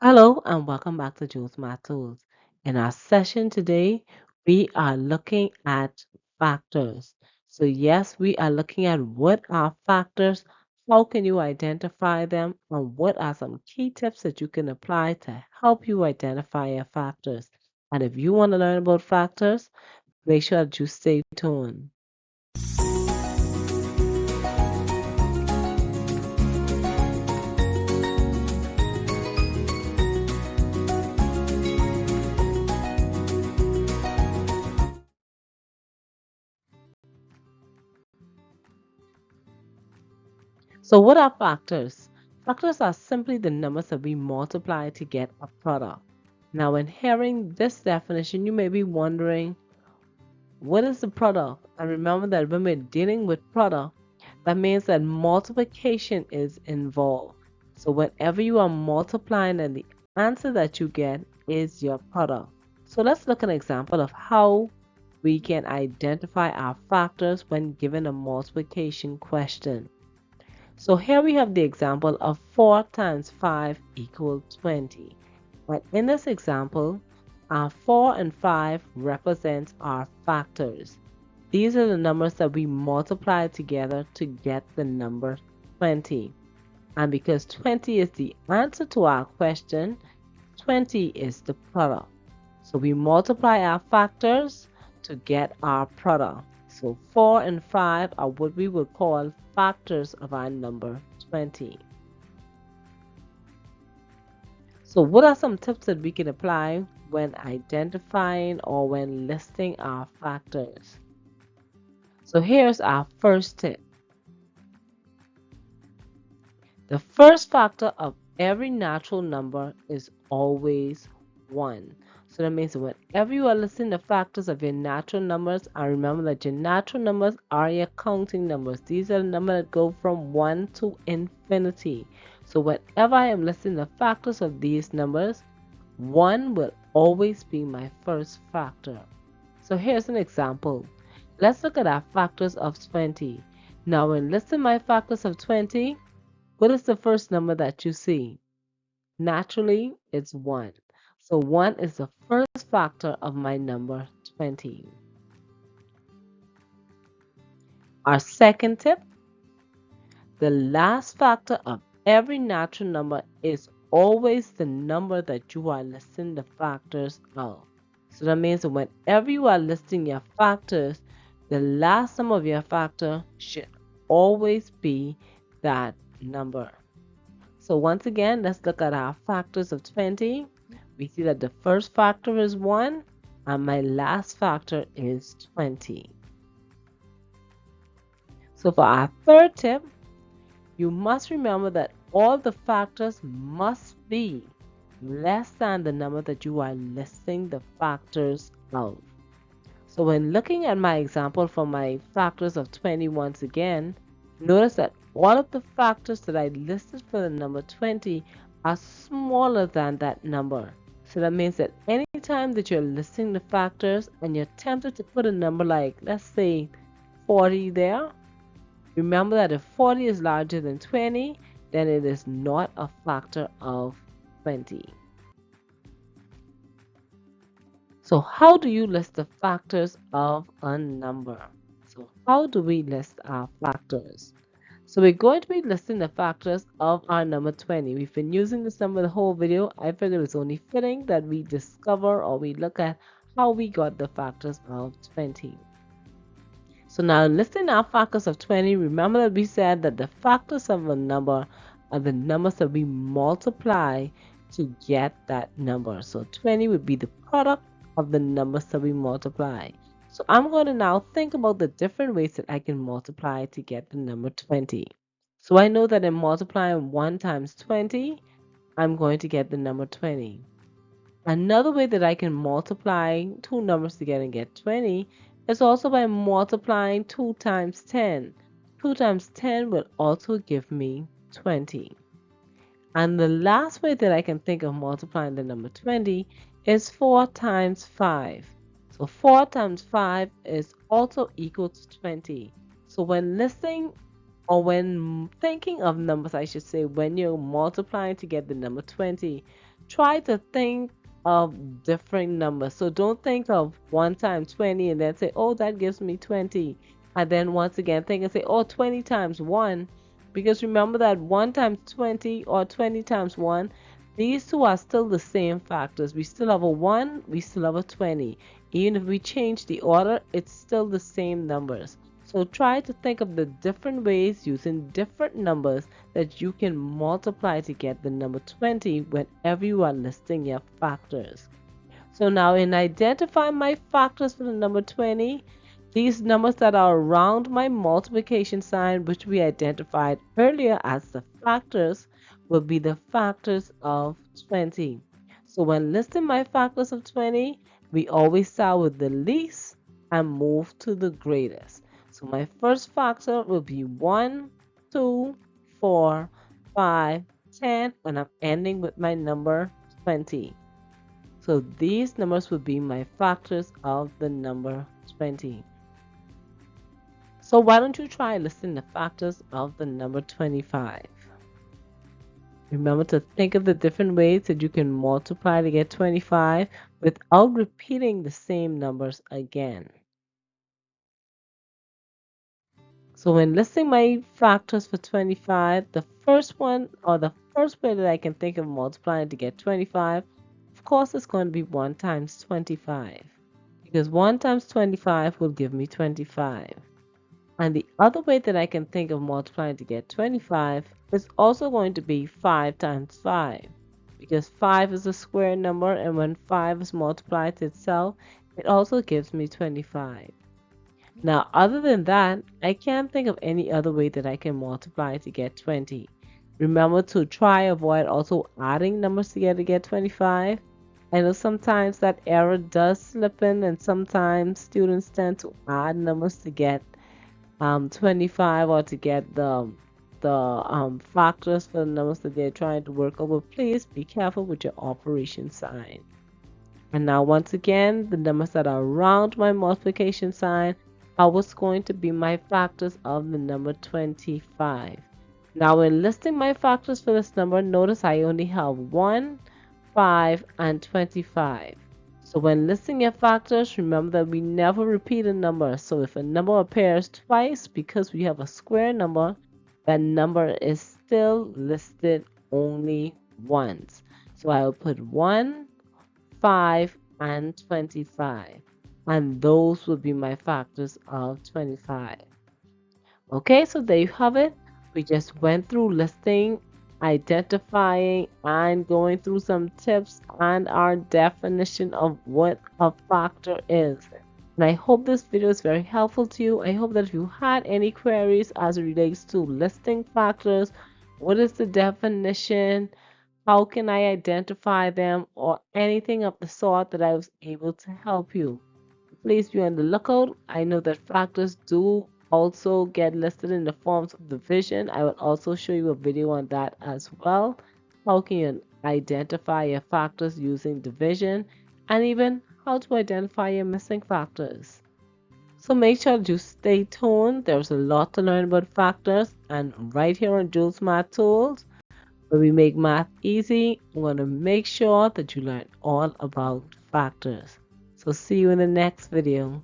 Hello and welcome back to Jules Math Tools. In our session today, we are looking at factors. So yes, we are looking at what are factors, how can you identify them, and what are some key tips that you can apply to help you identify your factors. And if you want to learn about factors, make sure that you stay tuned. So what are factors? Factors are simply the numbers that we multiply to get a product. Now, when hearing this definition, you may be wondering, what is the product? And remember that when we're dealing with product, that means that multiplication is involved. So whenever you are multiplying and the answer that you get is your product. So let's look at an example of how we can identify our factors when given a multiplication question. So here we have the example of 4 times 5 equals 20. But in this example, our 4 and 5 represents our factors. These are the numbers that we multiply together to get the number 20. And because 20 is the answer to our question, 20 is the product. So we multiply our factors to get our product. So 4 and 5 are what we would call factors of our number 20. So what are some tips that we can apply when identifying or when listing our factors? So here's our first tip. The first factor of every natural number is always 1. So that means that whenever you are listing the factors of your natural numbers, and remember that your natural numbers are your counting numbers. These are the numbers that go from 1 to infinity. So whenever I am listing the factors of these numbers, 1 will always be my first factor. So here's an example. Let's look at our factors of 20. Now when listing my factors of 20, what is the first number that you see? Naturally, it's 1. So 1 is the first factor of my number 20. Our second tip, the last factor of every natural number is always the number that you are listing the factors of. So that means that whenever you are listing your factors, the last number of your factor should always be that number. So once again, let's look at our factors of 20. We see that the first factor is 1 and my last factor is 20. So for our third tip, you must remember that all the factors must be less than the number that you are listing the factors of. So when looking at my example for my factors of 20 once again, notice that all of the factors that I listed for the number 20 are smaller than that number. So that means that anytime that you're listing the factors and you're tempted to put a number like, let's say, 40 there, remember that if 40 is larger than 20, then it is not a factor of 20. So how do you list the factors of a number? So how do we list our factors? So we're going to be listing the factors of our number 20. We've been using this number the whole video. I figured it's only fitting that we discover or we look at how we got the factors of 20. So now listing our factors of 20, remember that we said that the factors of a number are the numbers that we multiply to get that number. So 20 would be the product of the numbers that we multiply. So I'm going to now think about the different ways that I can multiply to get the number 20. So I know that in multiplying 1 times 20, I'm going to get the number 20. Another way that I can multiply two numbers together and get 20 is also by multiplying 2 times 10. 2 times 10 will also give me 20. And the last way that I can think of multiplying the number 20 is 4 times 5. So 4 times 5 is also equal to 20. So when listing or when thinking of numbers, I should say, when you're multiplying to get the number 20, try to think of different numbers. So don't think of 1 times 20 and then say, oh, that gives me 20. And then once again think and say, oh, 20 times 1. Because remember that 1 times 20 or 20 times 1, these two are still the same factors. We still have a 1, we still have a 20. Even if we change the order, it's still the same numbers. So try to think of the different ways using different numbers that you can multiply to get the number 20 whenever you are listing your factors. So now in identifying my factors for the number 20, these numbers that are around my multiplication sign, which we identified earlier as the factors, will be the factors of 20. So when listing my factors of 20, we always start with the least and move to the greatest. So my first factor will be 1, 2, 4, 5, 10, and I'm ending with my number 20. So these numbers would be my factors of the number 20. So why don't you try listing the factors of the number 25? Remember to think of the different ways that you can multiply to get 25 without repeating the same numbers again. So when listing my factors for 25, the first one or the first way that I can think of multiplying to get 25, of course, it's going to be 1 times 25. Because 1 times 25 will give me 25. And the other way that I can think of multiplying to get 25 is also going to be 5 times 5. Because 5 is a square number, and when 5 is multiplied to itself, it also gives me 25. Now, other than that, I can't think of any other way that I can multiply to get 20. Remember to try avoid also adding numbers together to get 25. I know sometimes that error does slip in, and sometimes students tend to add numbers to get 25 or to get the factors for the numbers that they're trying to work over. Please be careful with your operation sign. And now once again, the numbers that are around my multiplication sign are what's going to be my factors of the number 25. Now when listing my factors for this number, notice I only have 1, 5, and 25. So when listing your factors, remember that we never repeat a number. So if a number appears twice because we have a square number, that number is still listed only once. So I will put 1, 5, and 25. And those will be my factors of 25. Okay, so there you have it. We just went through listing, identifying, and going through some tips and our definition of what a factor is. And I hope this video is very helpful to you. I hope that if you had any queries as it relates to listing factors, what is the definition, how can I identify them, or anything of the sort, that I was able to help you. Please be on the lookout. I know that factors do also get listed in the forms of division. I will also show you a video on that as well. How can you identify your factors using division, and even how to identify your missing factors. So make sure you stay tuned. There's a lot to learn about factors, and right here on Jules Math Tools, where we make math easy, I'm going to make sure that you learn all about factors. So see you in the next video.